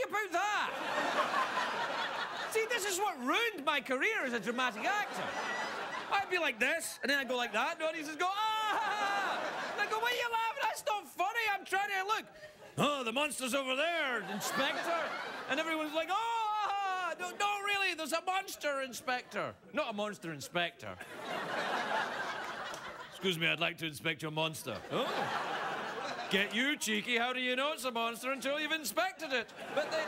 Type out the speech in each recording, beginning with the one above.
about that? See, this is what ruined my career as a dramatic actor. I'd be like this, and then I'd go like that, and the audience would go, ah! And I'd go, why are you laughing? That's not funny. I'm trying to look. Oh, the monster's over there, Inspector. And everyone's like, oh, no, no, really, there's a monster, Inspector. Not a monster, Inspector. Excuse me, I'd like to inspect your monster. Oh. Get you, cheeky. How do you know it's a monster until you've inspected it? But they...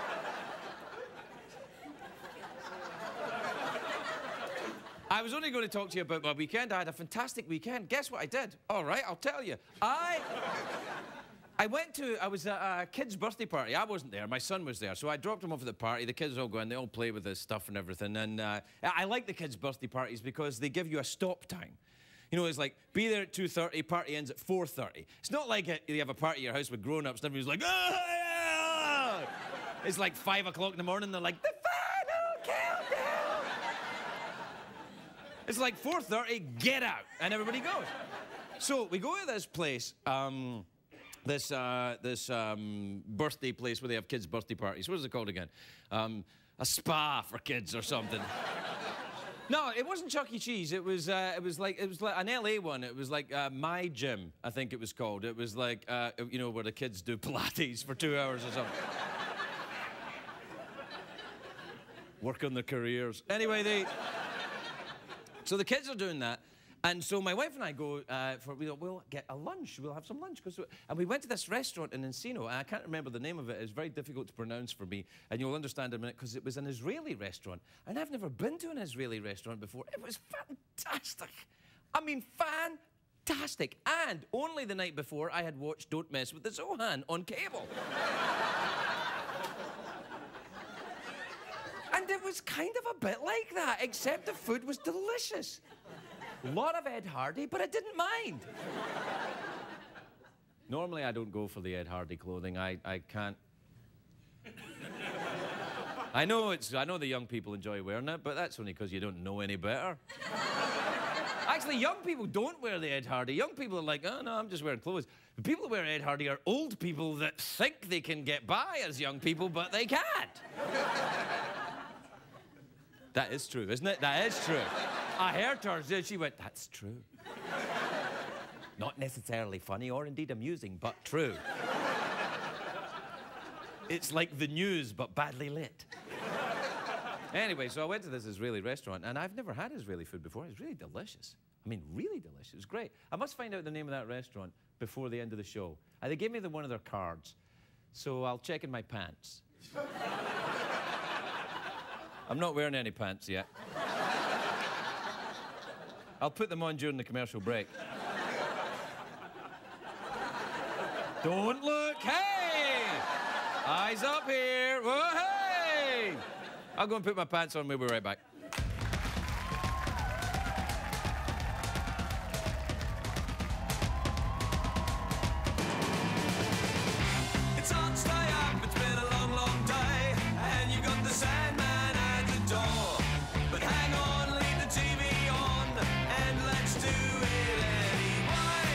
I was only going to talk to you about my weekend. I had a fantastic weekend. Guess what I did? All right, I'll tell you. I was at a kid's birthday party. I wasn't there. My son was there. So I dropped him off at the party. The kids all go in. They all play with this stuff and everything. And I like the kids' birthday parties because they give you a stop time. You know, it's like, be there at 2:30, party ends at 4:30. It's not like you have a party at your house with grown-ups and everyone's like, oh, yeah! It's like 5 o'clock in the morning. They're like, the final countdown! It's like 4:30, get out. And everybody goes. So we go to this place, this birthday place where they have kids' birthday parties. What is it called again? A spa for kids or something. No, it wasn't Chuck E. Cheese. It was like an LA one. It was like My Gym, I think it was called. It was like you know, where the kids do Pilates for 2 hours or something. Work on their careers. Anyway, so the kids are doing that. And so my wife and I go we'll get a lunch. We'll have some lunch. And we went to this restaurant in Encino. And I can't remember the name of it. It's very difficult to pronounce for me. And you'll understand in a minute, because it was an Israeli restaurant. And I've never been to an Israeli restaurant before. It was fantastic. I mean, fantastic. And only the night before, I had watched Don't Mess with the Zohan on cable. And it was kind of a bit like that, except the food was delicious. A lot of Ed Hardy, but I didn't mind. Normally, I don't go for the Ed Hardy clothing. I can't. I know the young people enjoy wearing it, but that's only because you don't know any better. Actually, young people don't wear the Ed Hardy. Young people are like, oh, no, I'm just wearing clothes. The people that wear Ed Hardy are old people that think they can get by as young people, but they can't. That is true, isn't it? That is true. I heard her, she went, that's true. Not necessarily funny or indeed amusing, but true. It's like the news, but badly lit. Anyway, so I went to this Israeli restaurant, and I've never had Israeli food before. It's really delicious. I mean, really delicious. It was great. I must find out the name of that restaurant before the end of the show. They gave me one of their cards, so I'll check in my pants. I'm not wearing any pants yet. I'll put them on during the commercial break. Don't look. Hey! Eyes up here. Whoa, hey! I'll go and put my pants on. We'll be right back. It's hard to stay up. It's been a long, long day. And you got the Sandman at the door. But hang on, leave the TV on. And let's do it anyway.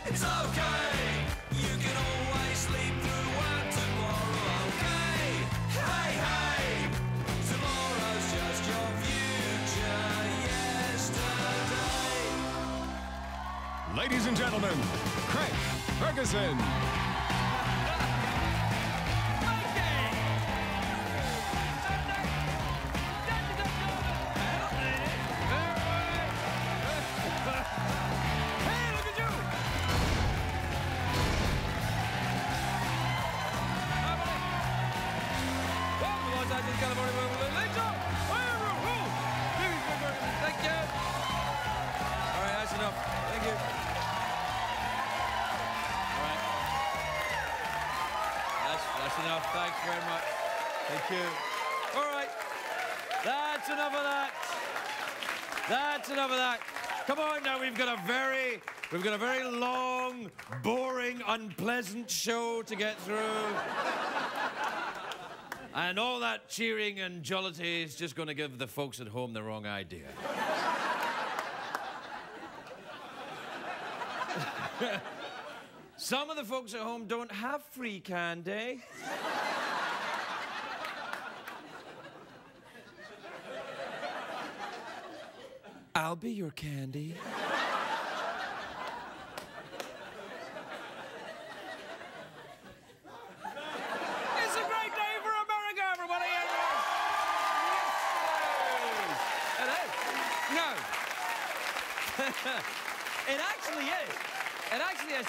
It's okay. You can always sleep through work tomorrow, okay? Hey, hey. Tomorrow's just your future yesterday. Ladies and gentlemen, Craig Ferguson. Thank you. All right, that's enough. Thank you. All right. That's enough. Thanks very much. Thank you. All right. That's enough of that. That's enough of that. Come on now, we've got a very long, boring, unpleasant show to get through. And all that cheering and jollity is just going to give the folks at home the wrong idea. Some of the folks at home don't have free candy. I'll be your candy. It's a great day for America, everybody. It is. No. It actually is. It actually is.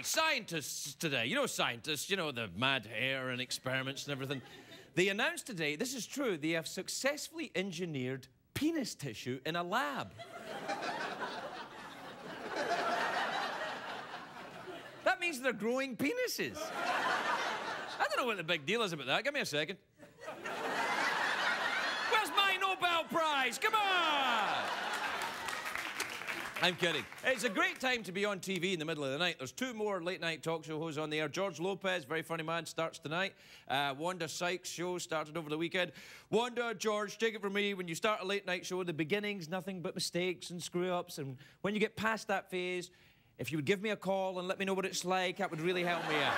Scientists today, you know scientists, you know, the mad hair and experiments and everything. They announced today, this is true, they have successfully engineered penis tissue in a lab. That means they're growing penises. I don't know what the big deal is about that. Give me a second. Where's my Nobel Prize? Come on! I'm kidding. It's a great time to be on TV in the middle of the night. There's 2 more late-night talk show hosts on the air. George Lopez, very funny man, starts tonight. Wanda Sykes' show started over the weekend. Wanda, George, take it from me. When you start a late-night show, the beginning's nothing but mistakes and screw-ups. And when you get past that phase, if you would give me a call and let me know what it's like, that would really help me out.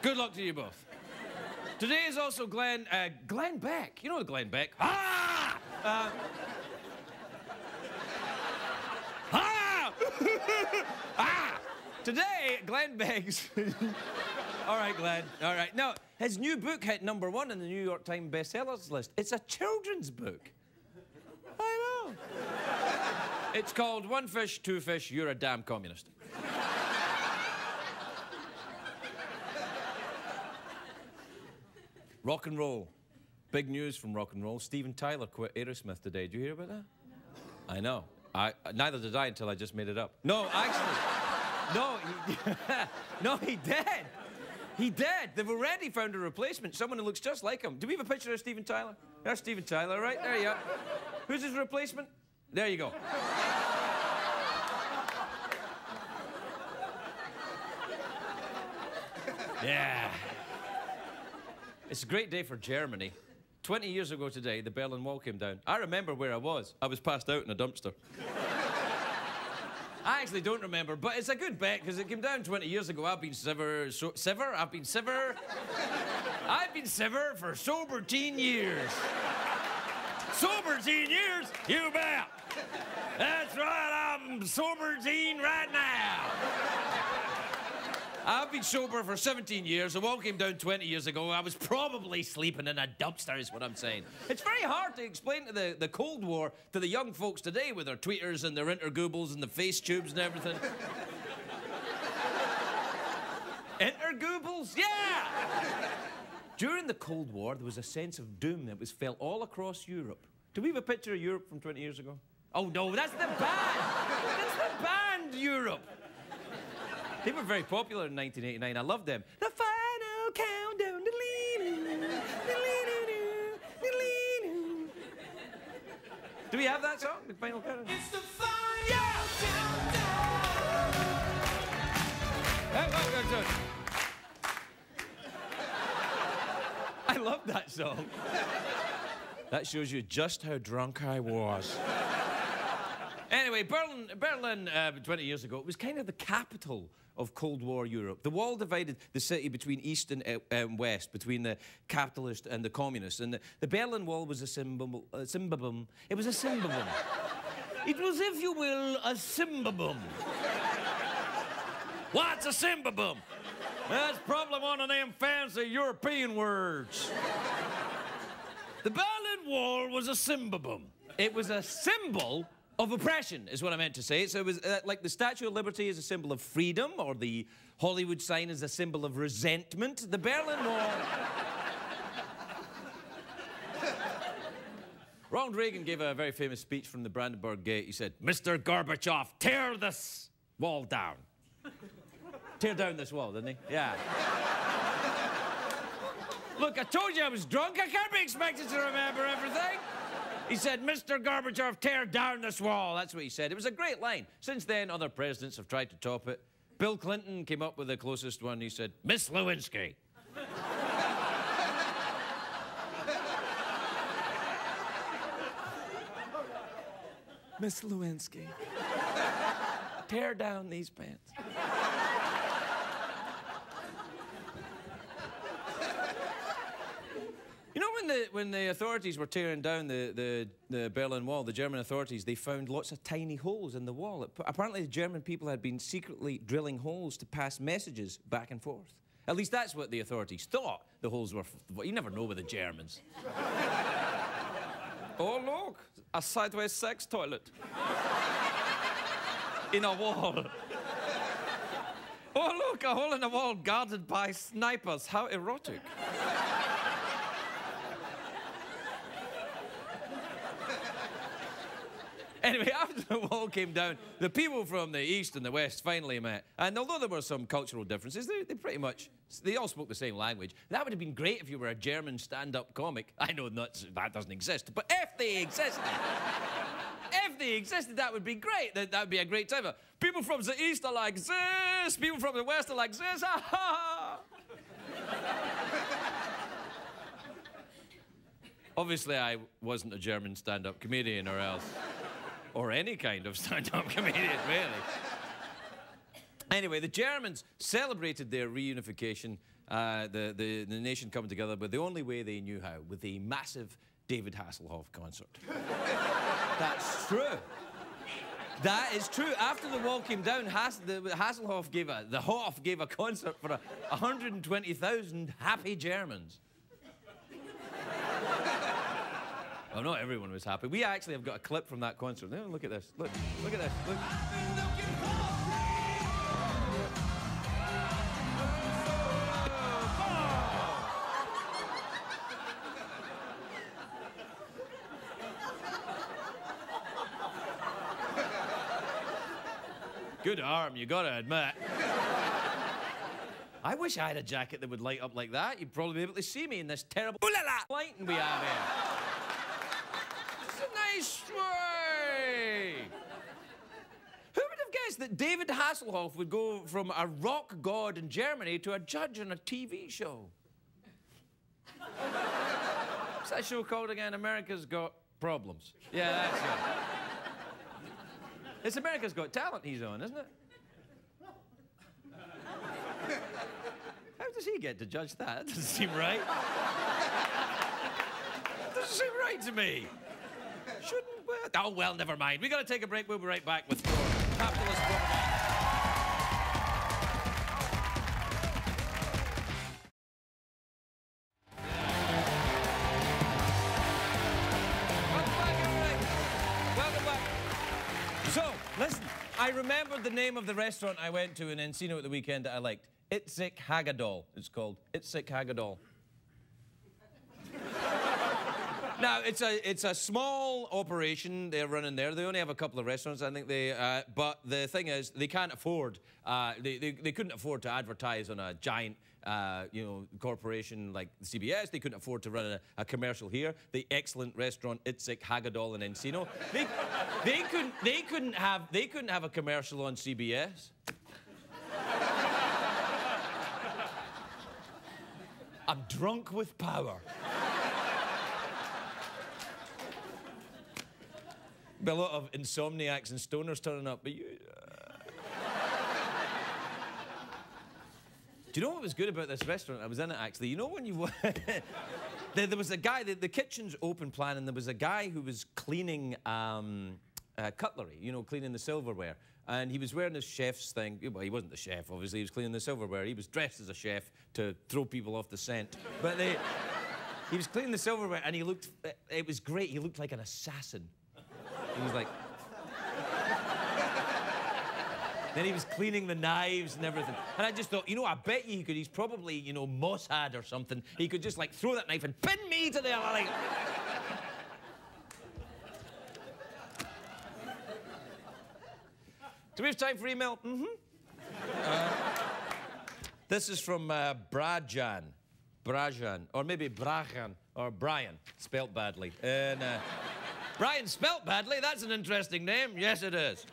Good luck to you both. Today is also Glenn Beck. You know Glenn Beck. Ah! Ah! Today, Glenn Beck's... All right, Glenn. All right. Now, his new book hit #1 in the New York Times bestsellers list. It's a children's book. I know. It's called One Fish, Two Fish, You're a Damn Communist. Rock and roll. Big news from rock and roll. Steven Tyler quit Aerosmith today. Did you hear about that? I know. Neither did I until I just made it up. No, actually. No, no, he did. He did. They've already found a replacement. Someone who looks just like him. Do we have a picture of Steven Tyler? There's Steven Tyler, right? There you are. Who's his replacement? There you go. Yeah. It's a great day for Germany. 20 years ago today, the Berlin Wall came down. I remember where I was. I was passed out in a dumpster. I actually don't remember, but it's a good bet because it came down 20 years ago. I've been I've been Siver for sober teen years. Sober teen years? You bet. That's right, I'm sober teen right now. I've been sober for 17 years. The wall came down 20 years ago. I was probably sleeping in a dumpster is what I'm saying. It's very hard to explain to the Cold War to the young folks today with their tweeters and their intergoobles and the face tubes and everything. Intergoobles? Yeah! During the Cold War, there was a sense of doom that was felt all across Europe. Do we have a picture of Europe from 20 years ago? Oh, no, that's the band! That's the band, Europe! They were very popular in 1989. I loved them. The final countdown. Do we have that song? The final countdown? It's the final countdown. I love that song. That shows you just how drunk I was. Anyway, Berlin 20 years ago, it was kind of the capital of Cold War Europe. The wall divided the city between East and West, between the capitalist and the communist. And the Berlin Wall was a symbol. It was a symbol. It was, if you will, a symbol. What's a symbol? That's probably one of them fancy European words. The Berlin Wall was a symbol. It was a symbol of oppression, is what I meant to say. So it was like the Statue of Liberty is a symbol of freedom, or the Hollywood sign is a symbol of resentment. The Berlin Wall... Ronald Reagan gave a very famous speech from the Brandenburg Gate. He said, "Mr. Gorbachev, tear this wall down." Tear down this wall, didn't he? Yeah. Look, I told you I was drunk. I can't be expected to remember everything. He said, "Mr. Gorbachev, tear down this wall." That's what he said. It was a great line. Since then, other presidents have tried to top it. Bill Clinton came up with the closest one. He said, "Miss Lewinsky." Miss Lewinsky, tear down these pants. You You know when the authorities were tearing down the Berlin Wall, the German authorities, they found lots of tiny holes in the wall. Apparently the German people had been secretly drilling holes to pass messages back and forth. At least that's what the authorities thought the holes were. You never know with the Germans. Oh, look, a sideways sex toilet. In a wall. Oh, look, a hole in a wall guarded by snipers. How erotic. Anyway, after the wall came down, the people from the east and the west finally met. And although there were some cultural differences, they pretty much, they all spoke the same language. That would have been great if you were a German stand-up comic. I know that doesn't exist, but if they existed, that would be great. That would be a great time. People from the east are like this, people from the west are like this, ha ha. Obviously, I wasn't a German stand-up comedian or any kind of stand-up comedian, really. Anyway, the Germans celebrated their reunification, the nation coming together, but the only way they knew how, with a massive David Hasselhoff concert. That's true. That is true. After the wall came down, Hasselhoff gave a concert for 120,000 happy Germans. Well, not everyone was happy. We actually have got a clip from that concert. Oh, look at this. Look at this. Look. Good arm, you gotta admit. I wish I had a jacket that would light up like that. You'd probably be able to see me in this terrible lighting we have here. Nice way! Who would have guessed that David Hasselhoff would go from a rock god in Germany to a judge on a TV show? What's that show called again? America's Got Problems. Yeah, that's it. It's America's Got Talent he's on, isn't it? How does he get to judge that? That doesn't seem right. That doesn't seem right to me. Shouldn't we? Oh, well, never mind. We got to take a break. We'll be right back with more capitalist propaganda. Welcome back, everybody. Welcome back. So, listen, I remembered the name of the restaurant I went to in Encino at the weekend that I liked. Itzig Hagedorn, it's called. Itzig Hagedorn. Now, it's a small operation they're running there. They only have a couple of restaurants, I think but the thing is, they can't afford, they couldn't afford to advertise on a giant, corporation like CBS. They couldn't afford to run a commercial here. The excellent restaurant Itzig Hagedorn in Encino. They couldn't have a commercial on CBS. I'm drunk with power. Be a lot of insomniacs and stoners turning up, but you... Do you know what was good about this restaurant? I was in it, actually. You know when you... there was a guy, the kitchen's open plan, and there was a guy who was cleaning cutlery, cleaning the silverware. And he was wearing his chef's thing. Well, he wasn't the chef, obviously. He was cleaning the silverware. He was dressed as a chef to throw people off the scent. But he was cleaning the silverware, and he looked... It was great. He looked like an assassin. He was like... Then he was cleaning the knives and everything. And I just thought, I bet you he could, he's probably, Mossad or something. He could just, like, throw that knife and pin me to the... Like... Do we have time for email? Mm-hmm. This is from Brajan, or maybe Brajan, or Brian, spelt badly. And... Brian spelt badly, that's an interesting name. Yes, it is.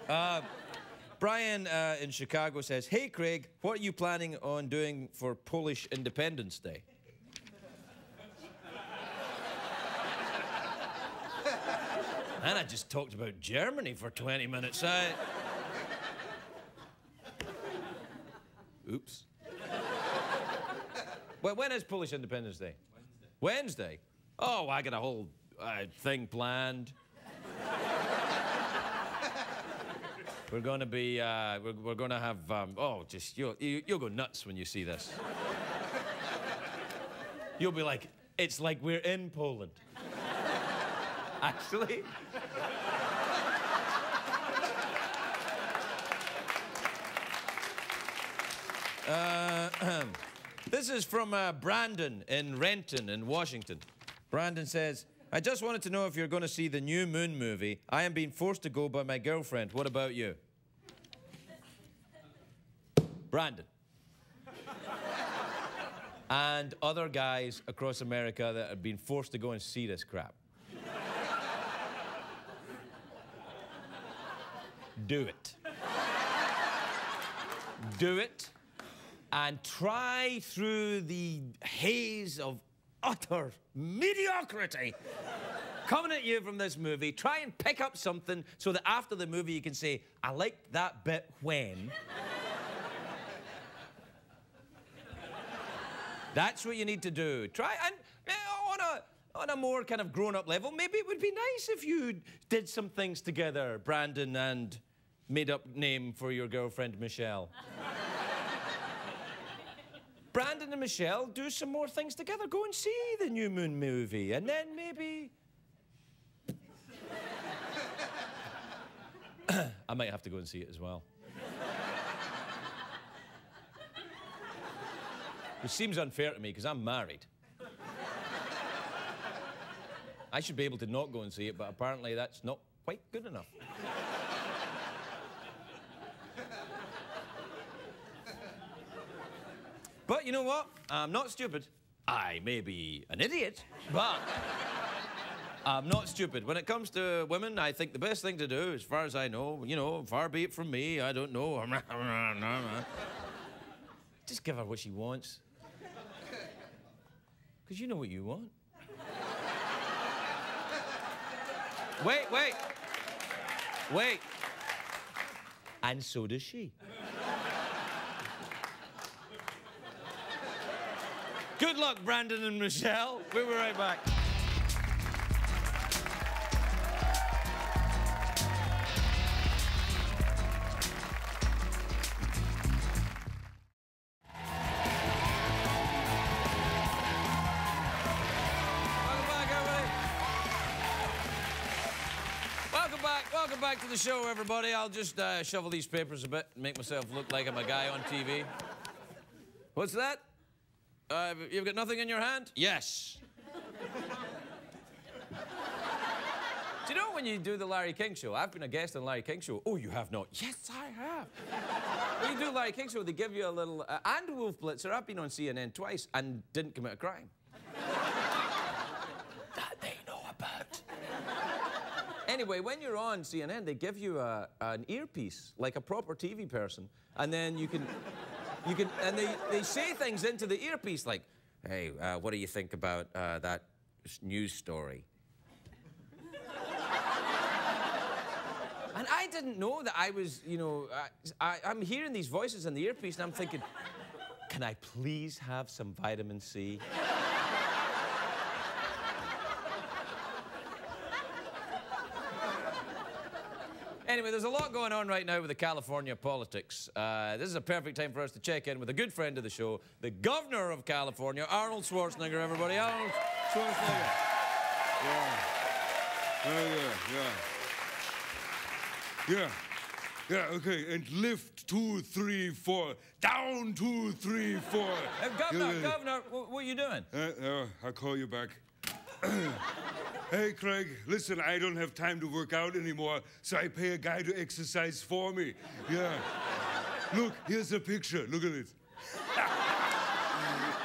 Brian in Chicago says, "Hey, Craig, what are you planning on doing for Polish Independence Day?" And I just talked about Germany for 20 minutes. Oops. Well, when is Polish Independence Day? Wednesday. Oh, I got a whole thing planned. We're going to be, we're going to have, oh, just, you'll go nuts when you see this. You'll be like, it's like we're in Poland. Actually. This is from Brandon in Renton in Washington. Brandon says, I just wanted to know if you're going to see the New Moon movie. I am being forced to go by my girlfriend. What about you? Brandon. And other guys across America that have been forced to go and see this crap. Do it. Do it. And try through the haze of utter mediocrity coming at you from this movie. Try and pick up something so that after the movie you can say, I liked that bit when. That's what you need to do. Try and on a more kind of grown-up level, maybe it would be nice if you did some things together, Brandon, and made up name for your girlfriend, Michelle. Brandon and Michelle do some more things together. Go and see the New Moon movie, and then maybe... I might have to go and see it as well. Which seems unfair to me, because I'm married. I should be able to not go and see it, but apparently that's not quite good enough. But you know what? I'm not stupid. I may be an idiot, but I'm not stupid. When it comes to women, I think the best thing to do, as far as I know, you know, far be it from me, I don't know. Just give her what she wants. Because you know what you want. Wait. And so does she. Good luck, Brandon and Michelle. We'll be right back. Welcome back to the show, everybody. I'll just shovel these papers a bit and make myself look like I'm a guy on TV. What's that? You've got nothing in your hand? Yes. Do you know when you do the Larry King Show? I've been a guest on Larry King Show. Oh, you have not? Yes, I have. When you do Larry King Show, they give you a little... and Wolf Blitzer, I've been on CNN twice and didn't commit a crime. That they know about. Anyway, when you're on CNN, they give you an earpiece, like a proper TV person, and then you can, and they say things into the earpiece like, hey, what do you think about that news story? And I didn't know that I was, you know, I'm hearing these voices in the earpiece, and I'm thinking, can I please have some vitamin C? Anyway, there's a lot going on right now with the California politics. This is a perfect time for us to check in with a good friend of the show, the governor of California, Arnold Schwarzenegger, everybody. Arnold Schwarzenegger. Yeah, okay, and lift 2, 3, 4, down 2, 3, 4. Governor, what are you doing? I'll call you back. Hey, Craig, listen, I don't have time to work out anymore, so I pay a guy to exercise for me. Yeah. Look, here's a picture. Look at it.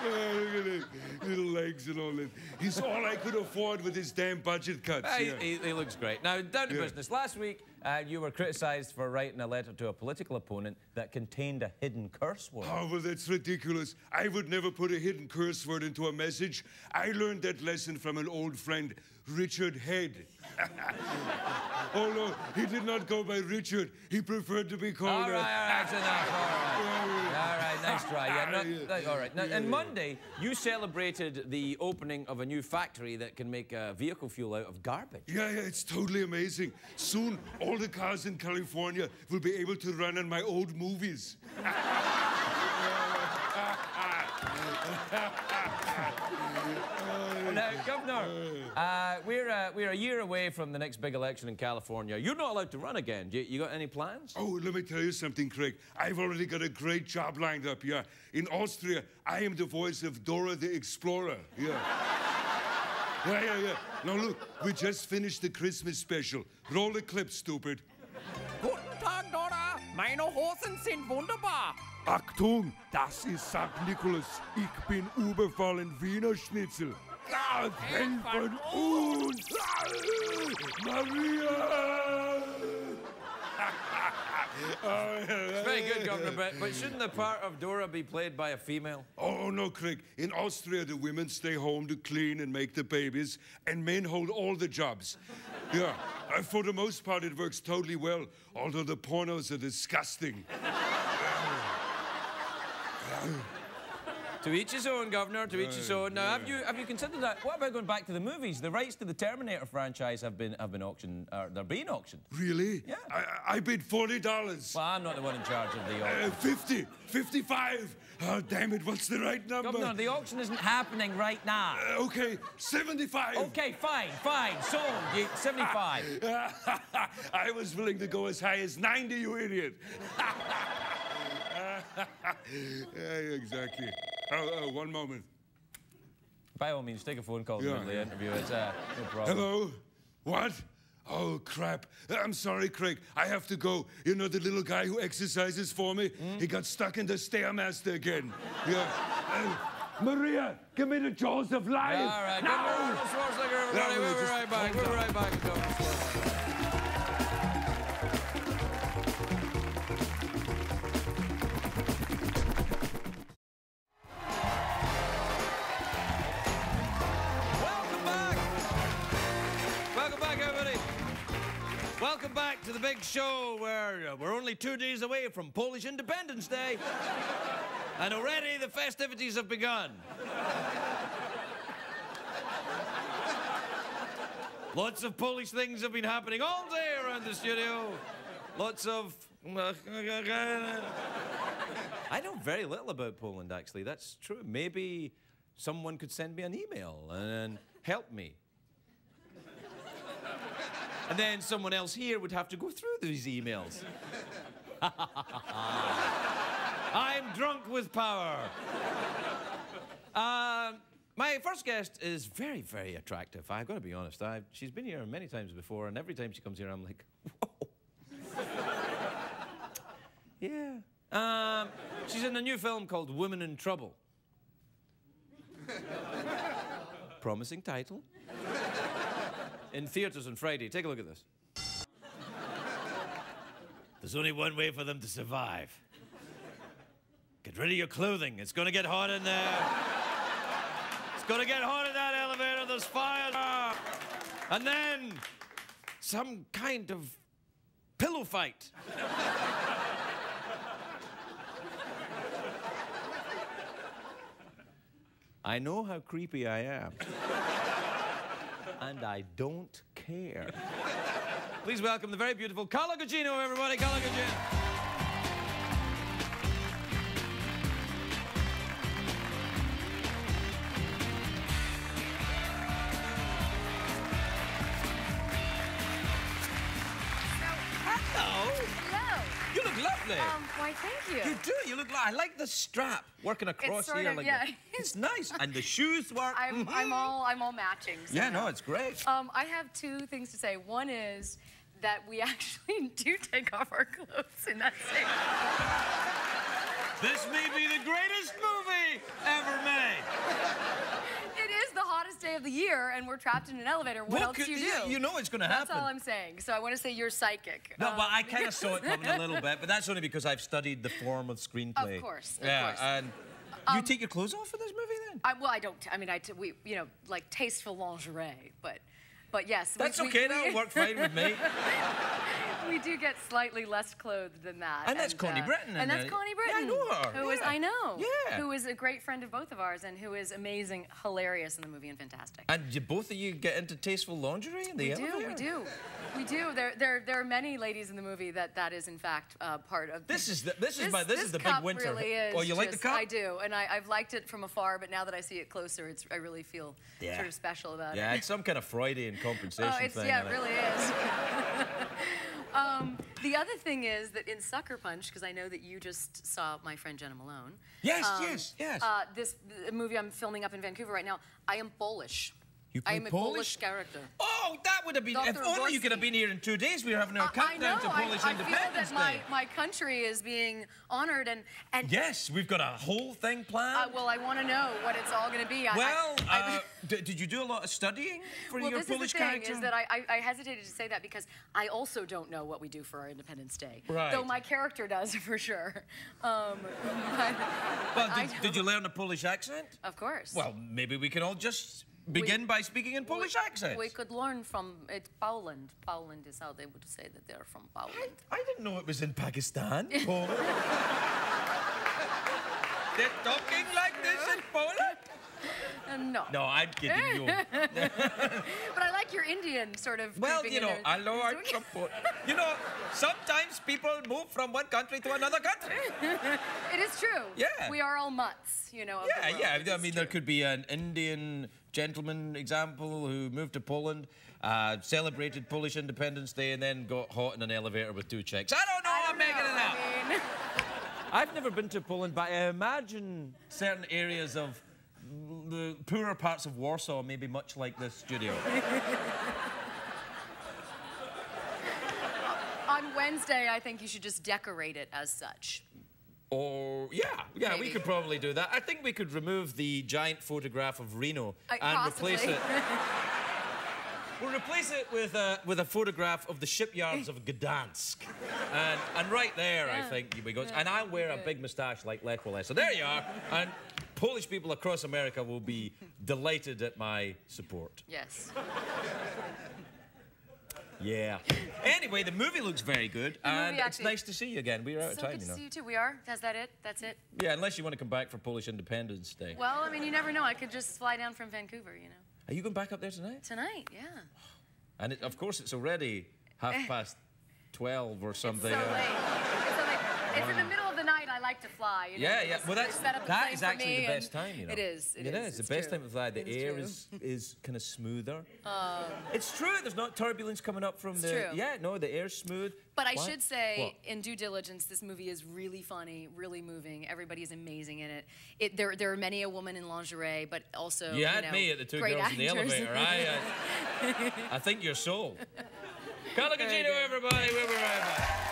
Look at it. Little legs and all that. He's all I could afford with his damn budget cuts. Yeah. He looks great. Now, down to business. Last week, you were criticised for writing a letter to a political opponent that contained a hidden curse word. Oh, well, that's ridiculous. I would never put a hidden curse word into a message. I learned that lesson from an old friend, Richard Head. Oh, no, he did not go by Richard. He preferred to be called... All right, that's enough. All right. nice try. Yeah, all right. Now, and Monday, you celebrated the opening of a new factory that can make vehicle fuel out of garbage. Yeah, it's totally amazing. Soon, all the cars in California will be able to run on my old movies. Now, Governor, we're a year away from the next big election in California. You're not allowed to run again. You got any plans? Oh, let me tell you something, Craig. I've already got a great job lined up, yeah. In Austria, I am the voice of Dora the Explorer, yeah. Yeah. Now, look, we just finished the Christmas special. Roll the clip, stupid. Guten Tag, Dora. Meine Hosen sind wunderbar. Achtung, das ist St. Nikolaus. Ich bin überfallen Wiener Schnitzel. Gott helfen uns! Maria! It's very good, Governor, but shouldn't the part of Dora be played by a female? Oh, no, Craig. In Austria, the women stay home to clean and make the babies, and men hold all the jobs. Yeah, for the most part, it works totally well, although the pornos are disgusting. To each his own, Governor, to each his own. Now, have you considered that? What about going back to the movies? The rights to the Terminator franchise have been auctioned, they're being auctioned. Really? Yeah. I bid $40. Well, I'm not the one in charge of the auction. 50, 55. Oh, damn it, what's the right number? Governor, the auction isn't happening right now. Okay, 75. Okay, fine, sold. 75. I was willing to go as high as 90, you idiot. Yeah, exactly. Oh, one moment. By all means, take a phone call during the interview. It's no problem. Hello? What? Oh, crap. I'm sorry, Craig. I have to go. You know the little guy who exercises for me? He got stuck in the Stairmaster again. Yeah. Maria, give me the jaws of life. Yeah, all right. No! Arnold Schwarzenegger, everybody. We'll be right back. We'll be right back. Welcome back to the big show where we're only 2 days away from Polish Independence Day. And already the festivities have begun. Lots of Polish things have been happening all day around the studio. Lots of... I know very little about Poland, actually. That's true. Maybe someone could send me an email and help me. And then someone else here would have to go through these emails. I'm drunk with power. My first guest is very, very attractive. I've got to be honest. She's been here many times before, and every time she comes here, I'm like, whoa. Yeah. She's in a new film called Women in Trouble. Promising title. In theaters on Friday. Take a look at this. There's only one way for them to survive. Get rid of your clothing. It's gonna get hot in there. It's gonna get hot in that elevator. There's fire. And then some kind of pillow fight. I know how creepy I am. And I don't care. Please welcome the very beautiful Carla Gugino, everybody. Carla Gugino. You look lovely. Why, thank you. You do. You look like... I like the strap working across sort here of, like yeah. that. It's nice. And the shoes work. I'm all matching. So yeah, no, it's great. I have two things to say. One is that we actually do take off our clothes in that scene. This may be the greatest movie ever made. It is the hottest day of the year, and we're trapped in an elevator. What else do you do? You know it's going to happen. That's all I'm saying. So I want to say you're psychic. No, but I kind of saw it coming a little bit, but that's only because I've studied the form of screenplay. Of course. And you take your clothes off for this movie then? Well, I don't. I mean, we like tasteful lingerie, but But yes, That's okay. That'll work fine with me. We do get slightly less clothed than that. And that's Connie Britton. And that's Connie Britton. Yeah, I know her. Who is, I know. Yeah. Who is a great friend of both of ours and who is amazing, hilarious in the movie and fantastic. And both of you get into tasteful lingerie in the elevator? We do. There are many ladies in the movie that is in fact part of. This is the big cup winter. Really is Oh, you like the cup? I do, and I've liked it from afar, but now that I see it closer, I really feel sort of special about it. Yeah, it's some kind of Freudian compensation thing. Yeah, it really is. The other thing is that in Sucker Punch, because I know that you just saw my friend Jenna Malone. Yes. This movie I'm filming up in Vancouver right now, I am Polish. You play I am a Polish character. Oh, that would have been... If only you could have been here in 2 days. We were having our countdown to Polish Independence Day. I feel that my country is being honored and... Yes, we've got a whole thing planned. Well, I want to know what it's all going to be. Did you do a lot of studying for your Polish character? Well, this is the thing, is that I hesitated to say that because I also don't know what we do for our Independence Day. Right. Though my character does, for sure. Did you learn a Polish accent? Of course. Well, maybe we can all just... begin by speaking in Polish accents. We could learn from Poland. Poland is how they would say that they're from Poland. I didn't know it was in Pakistan, Poland. They're talking like this in Poland? No. No, I'm kidding you. But I like your Indian sort of. Well, you know, hello, I'm from Poland. You know, sometimes people move from one country to another country. It is true. Yeah. We are all mutts, you know. I mean, there could be an Indian gentleman example who moved to Poland, celebrated Polish Independence Day, and then got hot in an elevator with 2 chicks. I don't know. I'm making it up. I've never been to Poland, but I imagine certain areas of the poorer parts of Warsaw may be much like this studio. On Wednesday, I think you should just decorate it as such. Or, yeah, we could probably do that. I think we could remove the giant photograph of Reno and replace it. We'll replace it with a photograph of the shipyards of Gdansk. And right there, I think we go. And I'll wear a big moustache like Lech Walesa. There you are. And Polish people across America will be delighted at my support. Yes. Yeah. Anyway, the movie looks very good, and it's nice to see you again. We're out of time, good you know. to see you too. We are. Is that it? That's it. Yeah, unless you want to come back for Polish Independence Day. Well, I mean, you never know. I could just fly down from Vancouver, you know. Are you going back up there tonight? Tonight, yeah. And of course, it's already 12:30 or something. It's so late. It's in the middle of the night. I like to fly. You know? Yeah. Well, that is actually the best time, you know. It is. It is the best time to fly. The air is kind of smoother. It's true. There's not turbulence coming up from the. True. Yeah, no, the air's smooth. But I should say, in due diligence, this movie is really funny, really moving. Everybody's amazing in it. There are many a woman in lingerie, but also you had me at the 2 girls in the elevator. I think you're sold. Carla Gugino, everybody. We'll be right back.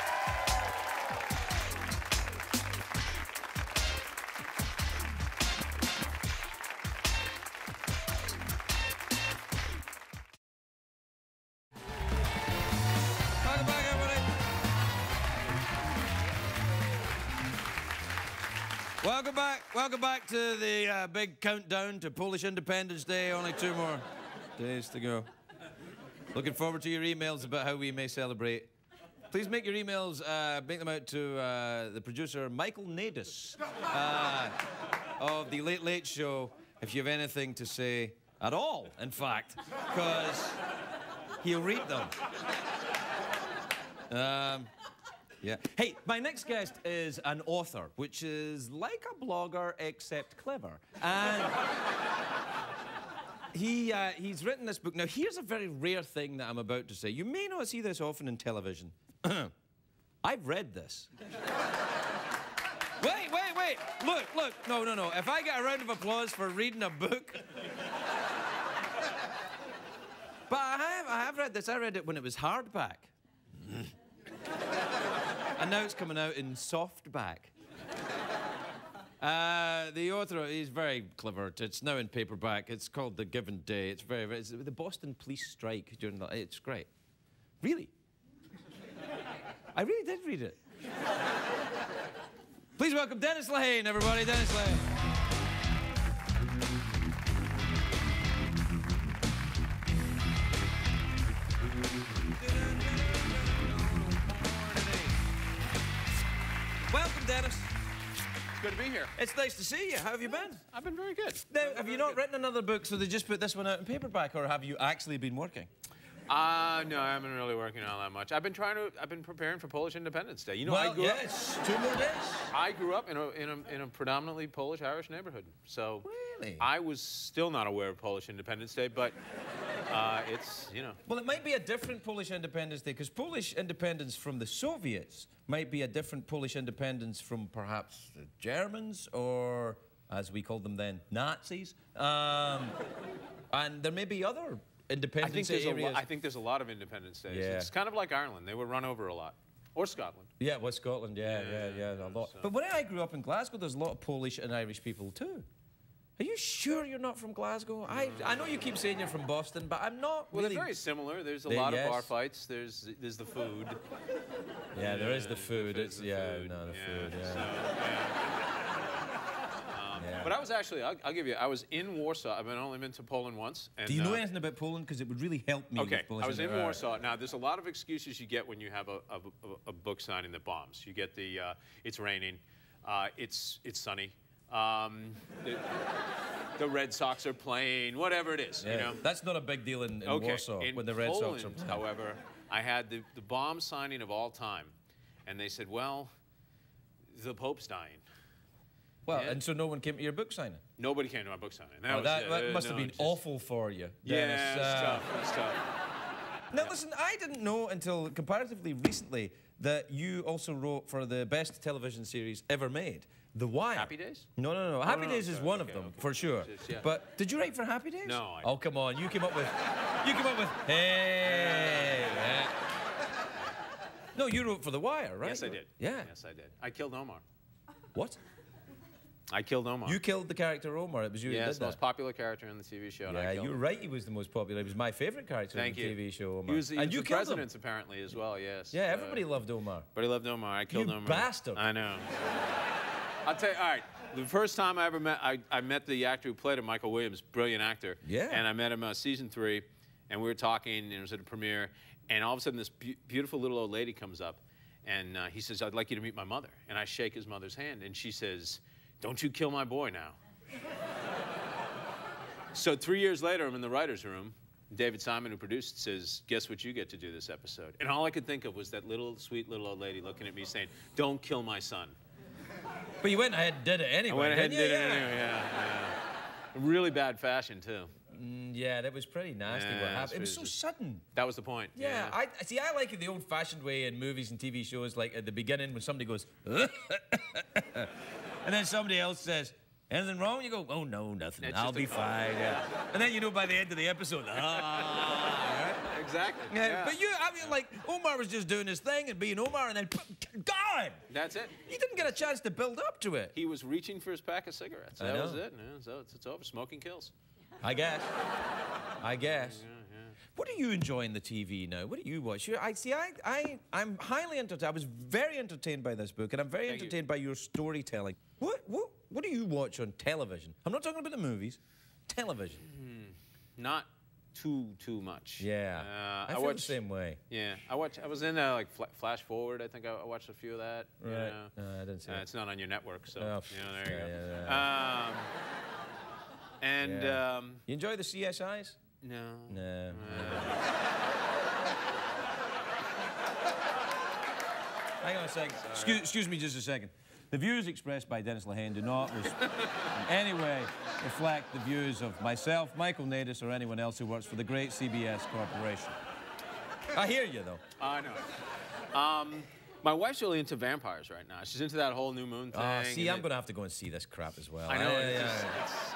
Welcome back to the big countdown to Polish Independence Day. Only 2 more days to go. Looking forward to your emails about how we may celebrate. Please make your emails, make them out to the producer, Michael Nadis, of The Late Late Show, if you have anything to say at all, in fact, because he'll read them. Yeah. Hey, my next guest is an author, which is like a blogger except clever. And he's written this book. Now, here's a very rare thing that I'm about to say. You may not see this often in television. I've read this. Wait. Look. No. If I get a round of applause for reading a book... But I have read this. I read it when it was hardback. And now it's coming out in softback. The author, he's very clever. It's now in paperback. It's called The Given Day. It's it's the Boston police strike during the... It's great. Really? I really did read it. Please welcome Dennis Lehane, everybody. Dennis Lehane. Welcome, Dennis. It's good to be here. It's nice to see you. How have you been? I've been very good. Now, have you not written another book, so they just put this one out in paperback, or have you actually been working? No, I haven't really working on that much. I've been preparing for Polish Independence Day. You know, Well, yes, 2 more days. I grew up in a predominantly Polish-Irish neighborhood, so Really? I was still not aware of Polish Independence Day, but it's, you know. Well, it might be a different Polish Independence Day, because Polish independence from the Soviets might be a different Polish independence from perhaps the Germans, or, as we called them then, Nazis. And there may be other independence areas. I think there's a lot of Independence Days. Yeah. It's kind of like Ireland. They were run over a lot. Or Scotland. Yeah, well, Scotland, yeah, a lot. So. But when I grew up in Glasgow, there's a lot of Polish and Irish people too. Are you sure you're not from Glasgow? I know you keep saying you're from Boston, but I'm not Well, really... they're very similar. There's a lot yes. of bar fights. There's the food. Yeah, there is the food. There's the food. Food, yeah. So, But I was actually, I'll give you, I was in Warsaw. I've only been to Poland once. And, Do you know anything about Poland? Because it would really help me Okay, with Polish. I was in Warsaw. Now, there's a lot of excuses you get when you have a book signing that bombs. You get the, it's raining, it's sunny, the Red Sox are playing, whatever it is, Yeah. you know? That's not a big deal in Warsaw in when the Red Poland, Sox are playing. however, I had the bomb signing of all time. And they said, well, the Pope's dying. Well, Yeah. and so no one came to your book signing? Nobody came to my book signing. That must have been awful for you, Dennis. Yeah, it's tough. It's tough. Now, listen, I didn't know until comparatively recently that you also wrote for the best television series ever made, The Wire. Happy Days? No. Happy Days is sorry, one of okay, them, okay. for sure. Yeah. But did you write for Happy Days? No, I Oh, come on. You came up with... Hey. Yeah. No, you wrote for The Wire, right? Yes, I did. Yeah. Yes, I did. I killed Omar. What? I killed Omar. You killed the character Omar. It was you who Yes, did the that. most popular character in the TV show. And I Yeah, killed you were him. right. He was the most popular. He was my favorite character Thank in the you. TV show, Omar. He was and you the killed him. president apparently as well. Yes. Yeah, everybody loved Omar. But he loved Omar. I killed You Omar. bastard. I know. I'll tell you. All right. The first time I ever met, I met the actor who played him, Michael Williams, brilliant actor. Yeah. And I met him season 3, and we were talking, and it was at a premiere, and all of a sudden this beautiful little old lady comes up, and he says, "I'd like you to meet my mother." And I shake his mother's hand, and she says, "Don't you kill my boy now." So 3 years later, I'm in the writer's room. David Simon, who produced, says, "Guess what you get to do this episode?" And all I could think of was that little, sweet little old lady looking at me saying, "Don't kill my son." But you went ahead and did it anyway. I went ahead and didn't did you? it anyway, yeah. Really bad fashion, too. Yeah, that was pretty nasty what Yeah, happened. It was it's so just- sudden. That was the point. Yeah, I see. I like it the old-fashioned way in movies and TV shows, like at the beginning when somebody goes, and then somebody else says, "Anything wrong?" You go, "Oh no, nothing. It's I'll just be fine." Yeah. And then you know by the end of the episode, Exactly. Yeah. But I mean, like Omar was just doing his thing and being Omar, and then gone. That's it. He didn't get a chance to build up to it. He was reaching for his pack of cigarettes. I That know. was it. Yeah, so it's over. Smoking kills. I guess. I guess. Yeah. What do you enjoy in the TV now? What do you watch? I'm highly entertained. I was very entertained by this book, and I'm very Thank you. entertained by your storytelling. What do you watch on television? I'm not talking about the movies. Television. Not too much. Yeah. I feel the same way. Yeah. I was in like Flash Forward. I think I watched a few of that. you Right. know. No, I didn't see it. It's not on your network, so Oh, there you go. yeah. And Yeah. You enjoy the CSIs? no. No. Hang on a second. Excuse me just a second. The views expressed by Dennis Lehane do not in any way reflect the views of myself, Michael Nadis, or anyone else who works for the great CBS Corporation. I hear you, though. I know. My wife's really into vampires right now. She's into that whole new moon thing. See, I'm going to have to go and see this crap as well. I know.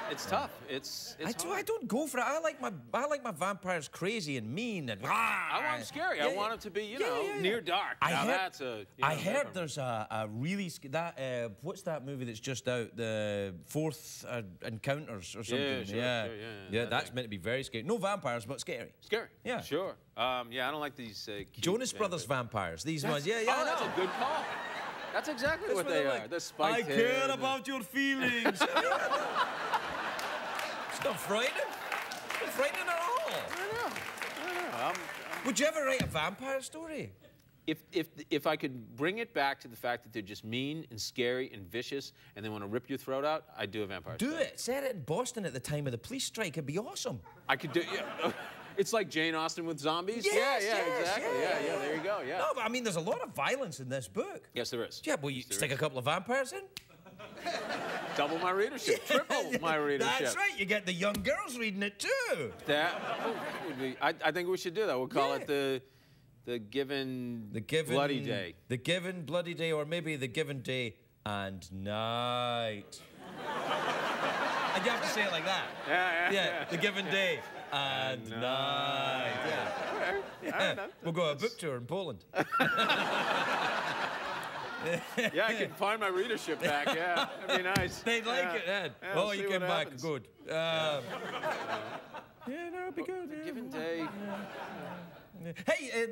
It's tough. It's I hard. don't go for it. I like my vampires crazy and mean and. I want them scary. I want them to be, you know, near dark. I now heard, that's a. I heard there's a really what's that movie that's just out, the Fourth Encounters or something? sure, yeah, sure, yeah, that's meant to be very scary. No vampires, but scary. Scary. Yeah. Sure. Yeah, I don't like these. Cute Jonas Brothers vampires. These ones. Yeah, Oh, I that's know. a good call. That's exactly That's what what they they're are. like, They're spiked I care head. about your feelings. It's not frightening. It's not frightening at all. I know. Would you ever write a vampire story? If I could bring it back to the fact that they're just mean and scary and vicious and they want to rip your throat out, I'd do a vampire. Do it. Set it in Boston at the time of the police strike. It'd be awesome. I could do. Yeah. It's like Jane Austen with zombies. Yes, yeah, yes, exactly. Yeah, there you go. Yeah. No, but I mean, there's a lot of violence in this book. Yes, there is. Yeah, well, you stick a couple of vampires in. Double my readership, triple my readership. That's right. You get the young girls reading it too. That would be. I think we should do that. We'll call it the given bloody day. The given bloody day, or maybe the given day and night. And you have to say it like that. Yeah. The given day and night. Yeah. Yeah. We'll go on a book tour in Poland. Yeah, I can find my readership back. Yeah, that'd be nice. They'd like it, Ed. Yeah, oh, we'll you see came what back. happens. Good. Yeah, no, it'd be good. Yeah. Given day. Hey,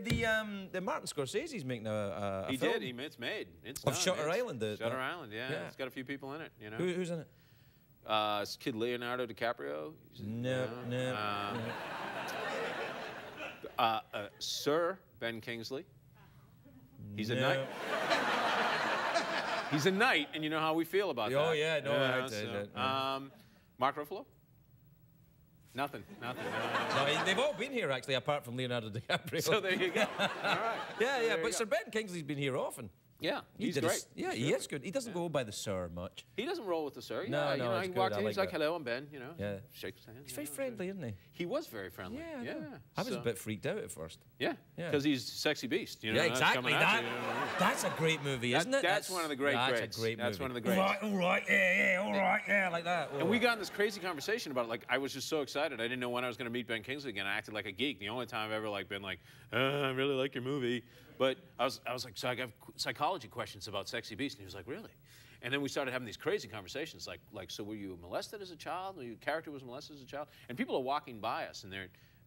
the Martin Scorsese's making a He film. did. It's made. It's Of done. Shutter Island. Shutter Island. Yeah. It's got a few people in it. You know. Who's in it? It's kid Leonardo DiCaprio. No. Sir Ben Kingsley. He's a knight. He's a knight, and you know how we feel about that. Oh yeah, no. Mark Ruffalo. Nothing. No, they've all been here actually, apart from Leonardo DiCaprio. So there you go. All right. Yeah, but Sir Ben Kingsley's been here often. Yeah, he's great. He is good. He doesn't go by the Sir much. He doesn't roll with the Sir. No, Yeah, you know, it's he good. walked in, I he's like like, that. hello, I'm Ben, you know. Yeah. Shakes his hand. He's very friendly, isn't he? He was very friendly. Yeah. I was a bit freaked out at first. Yeah, because he's sexy beast. You know, Yeah, that's exactly. coming at you, you know. That's a great movie, isn't it? That's one of the great That's greats. a great movie. That's one of the greats. All right, yeah, like that. And we got in this crazy conversation about it. Like, I was just so excited. I didn't know when I was going to meet Ben Kingsley again. I acted like a geek. The only time I've ever been like, I really like your movie. But I was like, so I got psychology questions about Sexy Beast. And he was like, really? And then we started having these crazy conversations. Like, so were you molested as a child? Or your character was molested as a child? And people are walking by us, and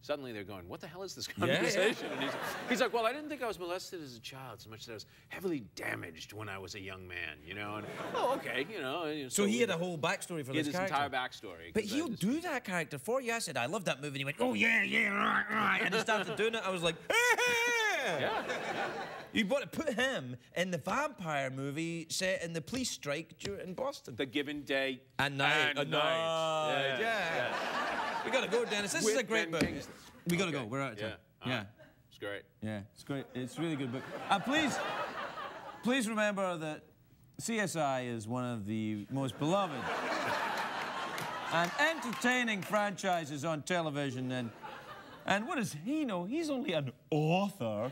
suddenly they're going, what the hell is this conversation? Yeah. And he's like, well, I didn't think I was molested as a child so much that I was heavily damaged when I was a young man, you know? And, oh, okay, you know. So he had a whole backstory for this character? He had this entire backstory. But he'll do that character for you. I said, I love that movie. And he went, oh, yeah, right. And he started doing it. I was like, Yeah. You've got to put him in the vampire movie set in the police strike in Boston. The given day and night. And night. Yeah. We got to go, Dennis. This is a great book. We got to go. We're out of time. Yeah. It's great. Yeah, it's great. It's a really good book. Please remember that CSI is one of the most beloved and entertaining franchises on television. And what does he know? He's only an author.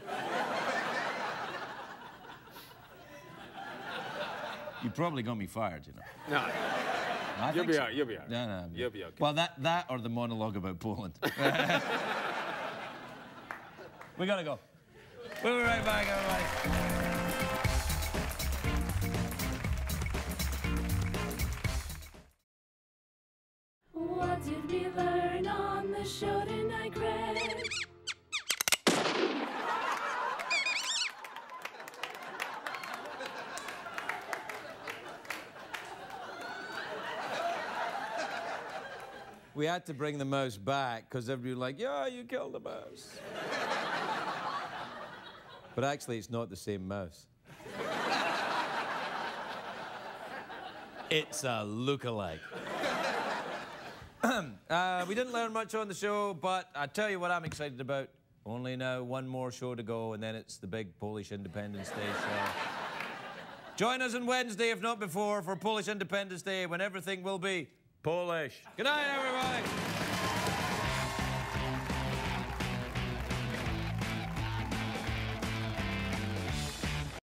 You probably got me fired, you know. No. You'll be all right. You'll be all right. No. You'll be okay. Well, that or the monologue about Poland. We gotta go. We'll be right back, everybody. What did we learn on the show tonight, Craig? We had to bring the mouse back because everybody was like, yeah, you killed the mouse. But actually, it's not the same mouse. It's a look-alike. We didn't learn much on the show, but I tell you what I'm excited about. Only now one more show to go, and then it's the big Polish Independence Day show. Join us on Wednesday, if not before, for Polish Independence Day, when everything will be Polish. Good night, everybody.